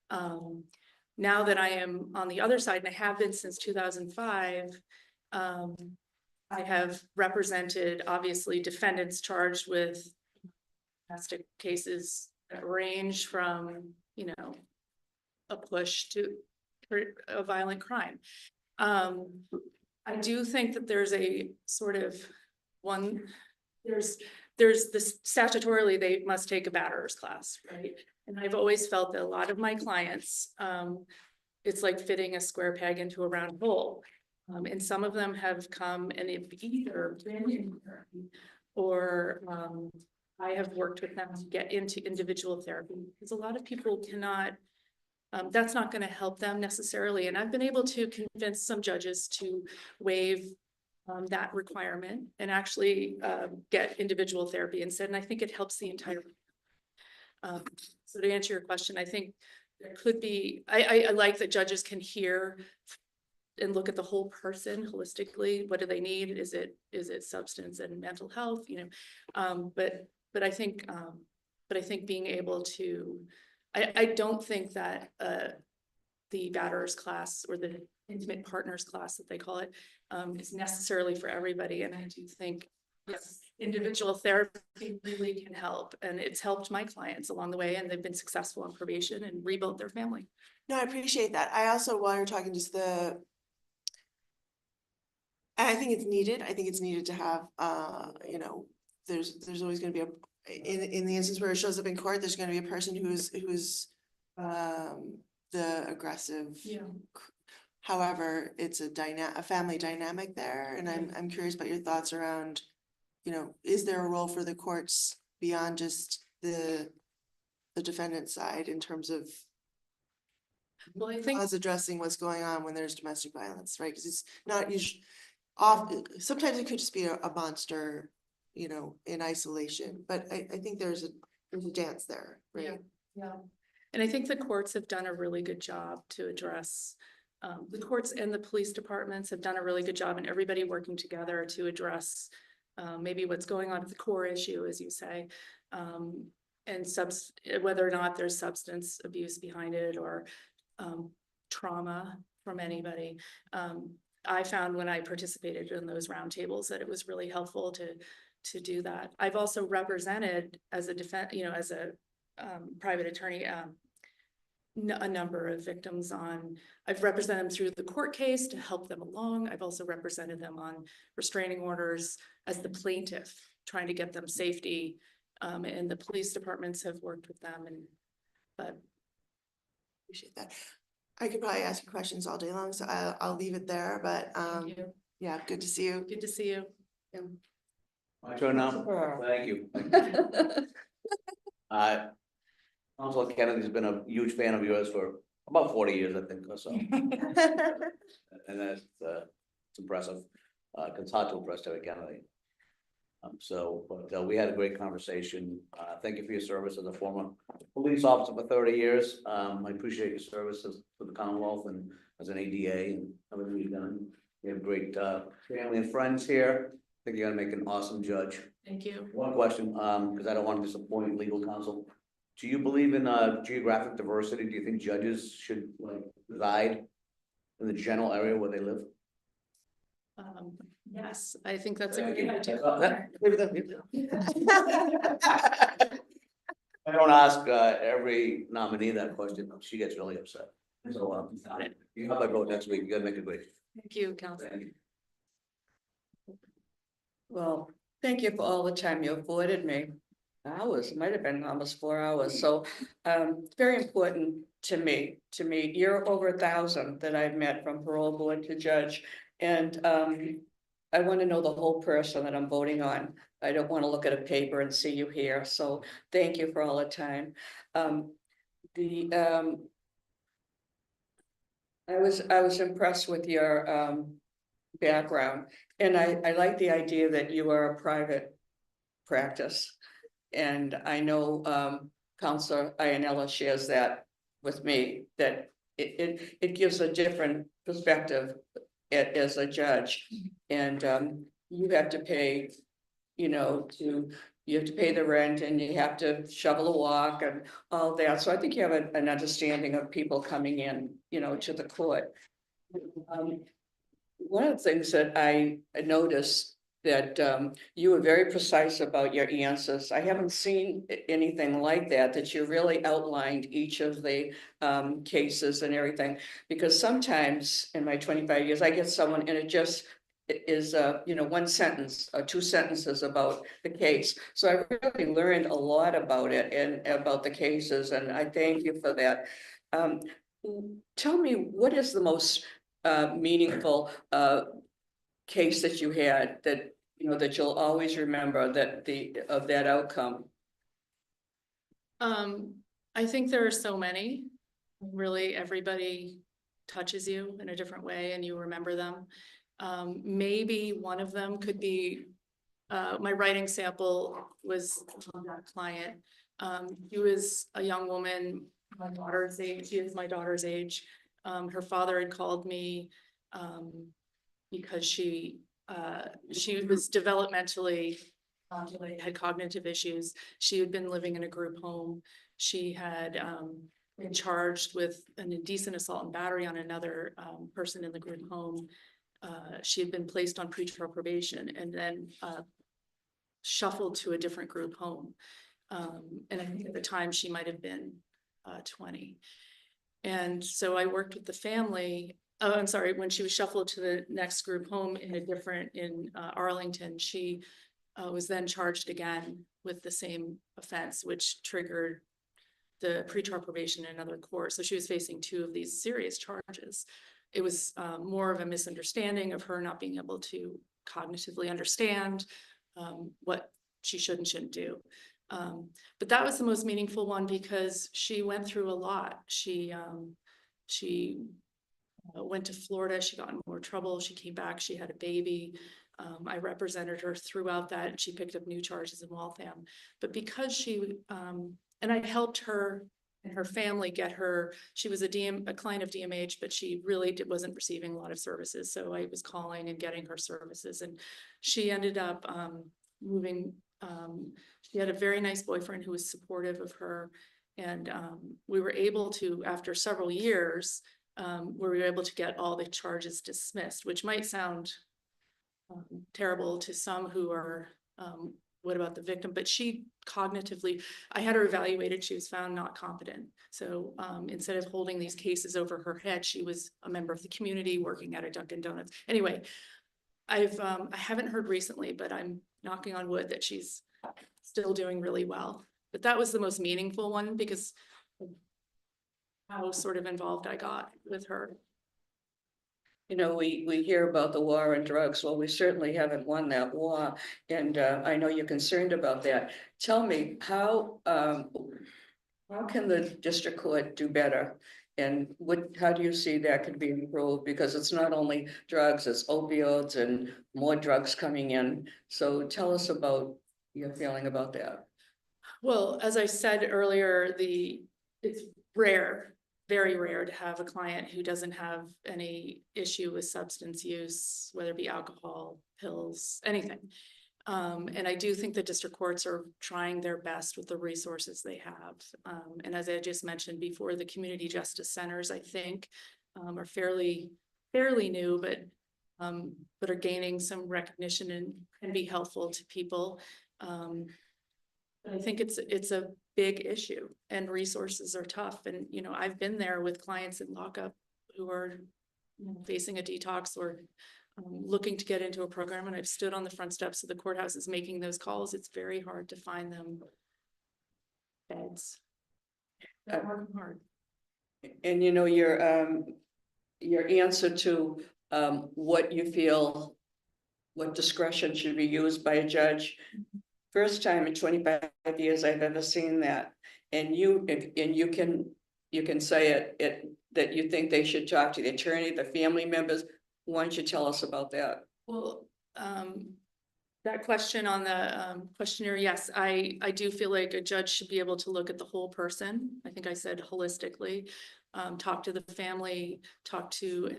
Now that I am on the other side, and I have been since 2005, I have represented, obviously, defendants charged with domestic cases that range from, a push to a violent crime. I do think that there's a sort of there's this statutorily, they must take a batterer's class, right? And I've always felt that a lot of my clients, it's like fitting a square peg into a round hole. And some of them have come and have either been in therapy or I have worked with them to get into individual therapy because a lot of people cannot, that's not going to help them necessarily. And I've been able to convince some judges to waive that requirement and actually get individual therapy instead. And I think it helps the entire. So to answer your question, I think there could be, I like that judges can hear and look at the whole person holistically. What do they need? Is it substance and mental health? But I think being able to, I don't think that the batterers class or the intimate partners class that they call it is necessarily for everybody. And I do think, yes, individual therapy really can help. And it's helped my clients along the way and they've been successful on probation and rebuilt their family. No, I appreciate that. I also, while you're talking, I think it's needed. I think it's needed to have, there's always going to be in the instance where it shows up in court, there's going to be a person who's the aggressive. Yeah. However, it's a family dynamic there, and I'm curious about your thoughts around, is there a role for the courts beyond just the defendant side in terms of I think addressing what's going on when there's domestic violence, right? Because it's not usually sometimes it could just be a monster, in isolation, but I think there's a dance there, right? Yeah. And I think the courts have done a really good job to address, the courts and the police departments have done a really good job and everybody working together to address maybe what's going on at the core issue, as you say, and whether or not there's substance abuse behind it or trauma from anybody. I found when I participated in those roundtables that it was really helpful to do that. I've also represented as a as a private attorney, a number of victims I've represented them through the court case to help them along. I've also represented them on restraining orders as the plaintiff, trying to get them safety. And the police departments have worked with them but. Appreciate that. I could probably ask you questions all day long, so I'll leave it there, but yeah, good to see you. Good to see you. Yeah. My turn now. Thank you. Councilor Kennedy's been a huge fan of yours for about 40 years, I think, or so. And that's it's impressive. It's hard to impress Terry Kennedy. But we had a great conversation. Thank you for your service as a former police officer for 30 years. I appreciate your services to the Commonwealth and as an ADA and everything you've done. You have great family and friends here. I think you're gonna make an awesome judge. Thank you. One question, because I don't want to disappoint legal counsel. Do you believe in geographic diversity? Do you think judges should reside in the general area where they live? Yes, I think that's a good idea. I don't ask every nominee that question. She gets really upset. So Got it. you have my vote next week. You gotta make it great. Thank you, Councilor. Well, thank you for all the time you afforded me. Hours, might have been almost 4 hours, so very important to me. You're over 1,000 that I've met from parole board to judge. And I want to know the whole person that I'm voting on. I don't want to look at a paper and see you here, so thank you for all the time. The, I was impressed with your, background, and I like the idea that you are a private practice. And I know, Counselor Ianella shares that with me, that it gives a different perspective as a judge. And, you have to pay, you know, you have to pay the rent and you have to shovel the walk and all that. So I think you have an understanding of people coming in, you know, to the court. One of the things that I noticed that you were very precise about your answers. I haven't seen anything like that, that you really outlined each of the cases and everything. Because sometimes in my 25 years, I get someone and it just is, you know, one sentence or two sentences about the case. So I really learned a lot about it and about the cases, and I thank you for that. Tell me, what is the most meaningful case that you had that, you know, that you'll always remember that of that outcome? I think there are so many. Really, everybody touches you in a different way and you remember them. Maybe one of them could be, my writing sample was on that client. She was a young woman, my daughter's age, she is my daughter's age. Her father had called me because she was developmentally delayed, had cognitive issues. She had been living in a group home. She had been charged with an indecent assault and battery on another person in the group home. She had been placed on pretrial probation and then shuffled to a different group home. And I think at the time she might have been 20. And so I worked with the family. Oh, I'm sorry, when she was shuffled to the next group home in Arlington, she was then charged again with the same offense, which triggered the pretrial probation in another court. So she was facing two of these serious charges. It was more of a misunderstanding of her not being able to cognitively understand what she should and shouldn't do. But that was the most meaningful one because she went through a lot. She went to Florida, she got in more trouble, she came back, she had a baby. I represented her throughout that and she picked up new charges in Waltham. But because she, and I helped her and her family get her, she was a client of DMH, but she really wasn't receiving a lot of services. So I was calling and getting her services, and she ended up moving. She had a very nice boyfriend who was supportive of her. And we were able to, after several years, we were able to get all the charges dismissed, which might sound terrible to some who are, what about the victim? But she cognitively, I had her evaluated, she was found not competent. So instead of holding these cases over her head, she was a member of the community working at a Dunkin' Donuts. Anyway, I haven't heard recently, but I'm knocking on wood that she's still doing really well. But that was the most meaningful one because of how sort of involved I got with her. You know, we hear about the war on drugs. Well, we certainly haven't won that war. And I know you're concerned about that. Tell me, how can the district court do better? And how do you see that could be improved? Because it's not only drugs, it's opioids and more drugs coming in. So tell us about your feeling about that. Well, as I said earlier, it's rare, very rare to have a client who doesn't have any issue with substance use, whether it be alcohol, pills, anything. And I do think the district courts are trying their best with the resources they have. And as I just mentioned before, the community justice centers, I think, are fairly new, but are gaining some recognition and can be helpful to people. I think it's a big issue and resources are tough. And, you know, I've been there with clients in lockup who are facing a detox or looking to get into a program. And I've stood on the front steps of the courthouses making those calls. It's very hard to find them beds. They're working hard. And you know, your answer to what you feel what discretion should be used by a judge. First time in 25 years I've ever seen that. And you can say that you think they should talk to the attorney, the family members. Why don't you tell us about that? Well, that question on the questionnaire, yes, I do feel like a judge should be able to look at the whole person. I think I said holistically, talk to the family, talk to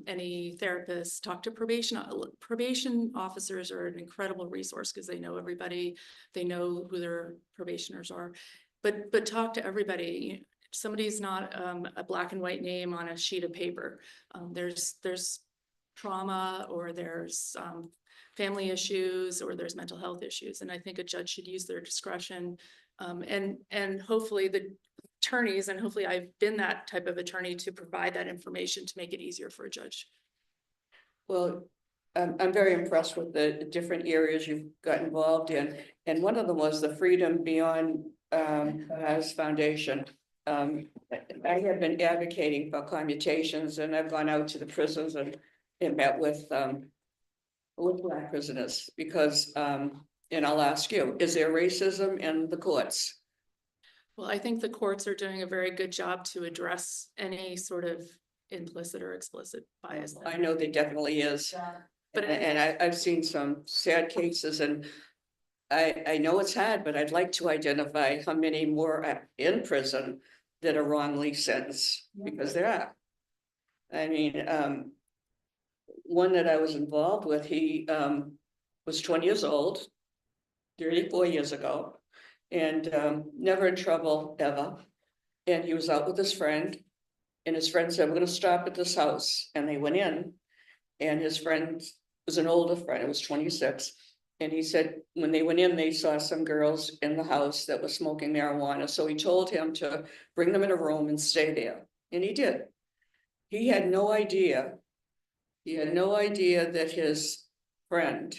any therapist, talk to probation. Probation officers are an incredible resource because they know everybody, they know who their probationers are, but talk to everybody. Somebody's not a black and white name on a sheet of paper. There's trauma, or there's family issues, or there's mental health issues. And I think a judge should use their discretion. And hopefully the attorneys, and hopefully I've been that type of attorney to provide that information to make it easier for a judge. Well, I'm very impressed with the different areas you've got involved in. And one of them was the Freedom Beyond Bars Foundation. I have been advocating for commutations, and I've gone out to the prisons and met with Black prisoners because, and I'll ask you, is there racism in the courts? Well, I think the courts are doing a very good job to address any sort of implicit or explicit bias. I know there definitely is, But I've seen some sad cases, and I know it's hard, but I'd like to identify how many more are in prison that are wrongly sentenced, because there are. I mean, one that I was involved with, he was 20 years old, 34 years ago, and never in trouble ever. And he was out with his friend, and his friend said, "We're going to stop at this house." And they went in, and his friend was an older friend, it was 26. And he said, when they went in, they saw some girls in the house that were smoking marijuana. So he told him to bring them in a room and stay there. And he did. He had no idea. He had no idea that his friend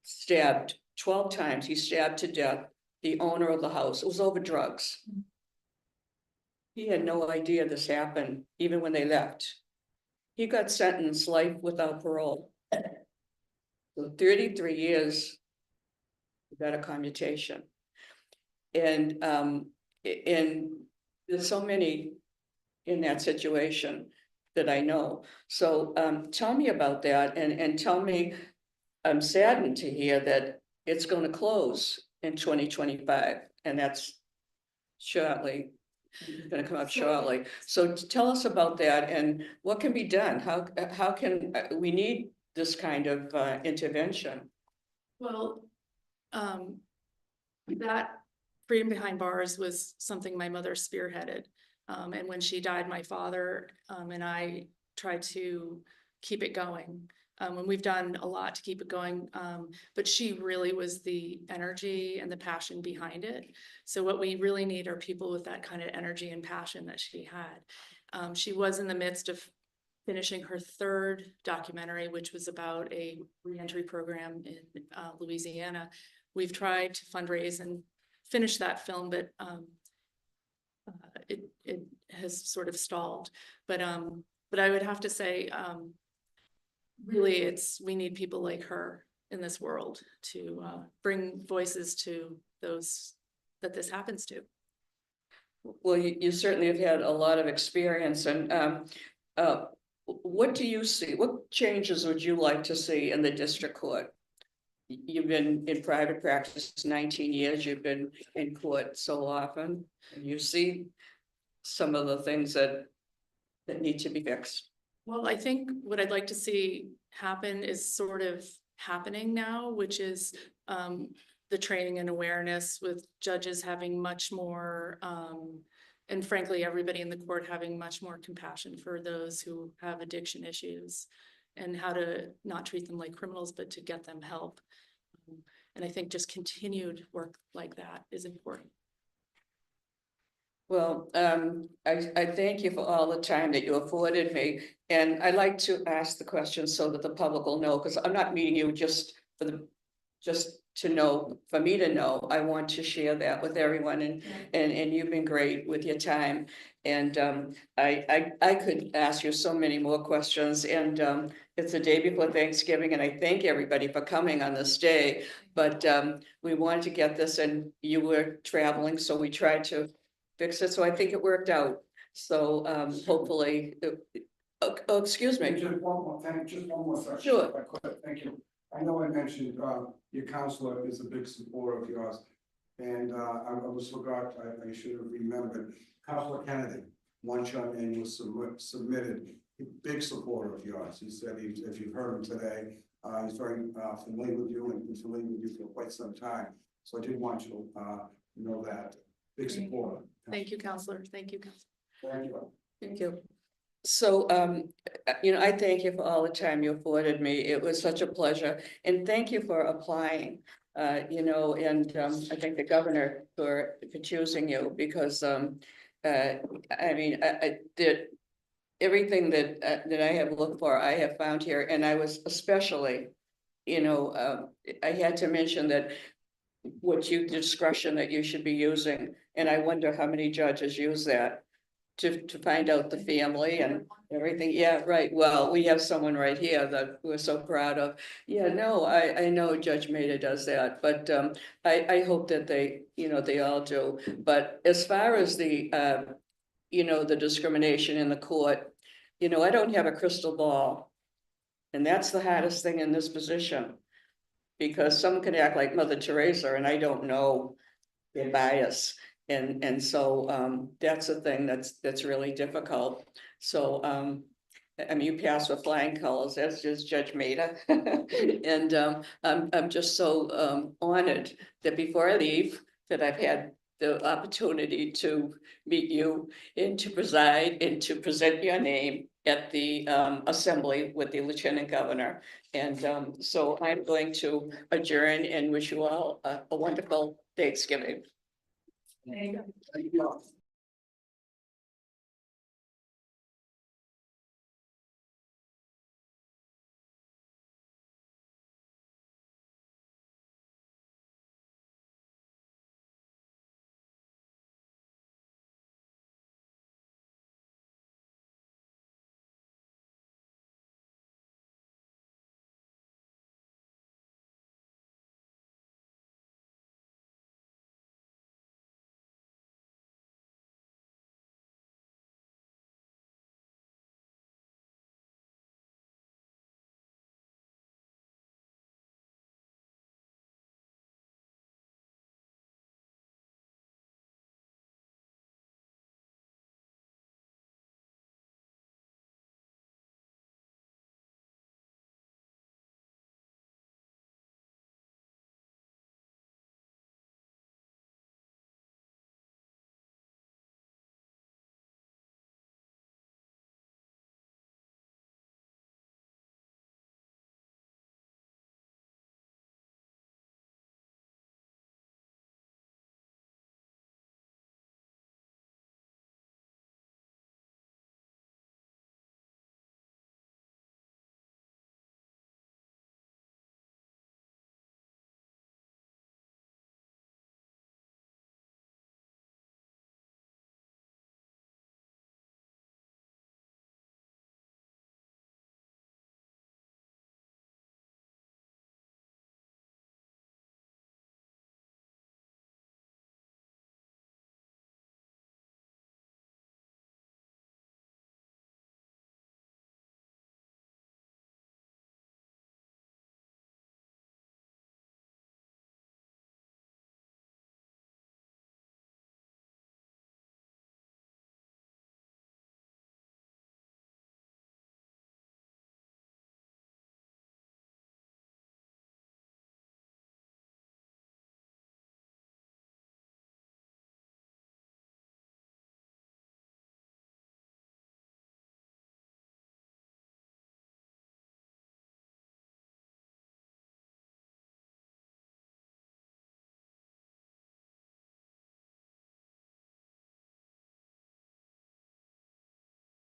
stabbed 12 times. He stabbed to death the owner of the house. It was over drugs. He had no idea this happened, even when they left. He got sentenced life without parole. So 33 years, he got a commutation. And there's so many in that situation that I know. So tell me about that, and tell me, I'm saddened to hear that it's going to close in 2025, and that's shortly, going to come up shortly. So tell us about that and what can be done. How can we need this kind of intervention? well, that Freedom Behind Bars was something my mother spearheaded. And when she died, my father and I tried to keep it going. And we've done a lot to keep it going, but she really was the energy and the passion behind it. So what we really need are people with that kind of energy and passion that she had. She was in the midst of finishing her third documentary, which was about a reentry program in Louisiana. We've tried to fundraise and finish that film, but it has sort of stalled. But I would have to say, really, we need people like her in this world to bring voices to those that this happens to. Well, you certainly have had a lot of experience, and what do you see? What changes would you like to see in the district court? You've been in private practice 19 years, you've been in court so often, and you see some of the things that need to be fixed. Well, I think what I'd like to see happen is sort of happening now, which is the training and awareness, with judges having much more, and frankly, everybody in the court having much more compassion for those who have addiction issues, and how to not treat them like criminals, but to get them help. And I think just continued work like that is important. Well, I thank you for all the time that you afforded me, and I like to ask the questions so that the public will know, because I'm not meeting you just to know, for me to know. I want to share that with everyone, and you've been great with your time, and I could ask you so many more questions, and it's the day before Thanksgiving, and I thank everybody for coming on this day. But we wanted to get this, and you were traveling, so we tried to fix it, so I think it worked out. So hopefully, oh, excuse me. Just one more section. Sure. If I could. Thank you. I know I mentioned, your counselor is a big supporter of yours. And, I almost forgot, I should have remembered, Counselor Kennedy, once your name was submitted, a big supporter of yours. He said, if you've heard him today, he's very, familiar with you and been familiar with you for quite some time. So I did want you to, know that, big supporter. Thank you, Counselor. Thank you, Counselor. Thank you. Thank you. So, I thank you for all the time you afforded me. It was such a pleasure, and thank you for applying. And I thank the governor for choosing you because, I did everything that I have looked for, I have found here, and I was especially, I had to mention that what discretion that you should be using, and I wonder how many judges use that to find out the family and everything. Yeah, right. Well, we have someone right here that we're so proud of. Yeah, no, I know Judge Maida does that, but I hope that they all do. But as far as the the discrimination in the court, I don't have a crystal ball. And that's the hardest thing in this position. Because some can act like Mother Teresa and I don't know their bias. And so that's the thing that's really difficult. So you pass with flying colors, as does Judge Maida. And I'm just so honored that before I leave, that I've had the opportunity to meet you and to preside and to present your name at the assembly with the Lieutenant Governor. And so I'm going to adjourn and wish you all a wonderful Thanksgiving. Thank you. Thank you.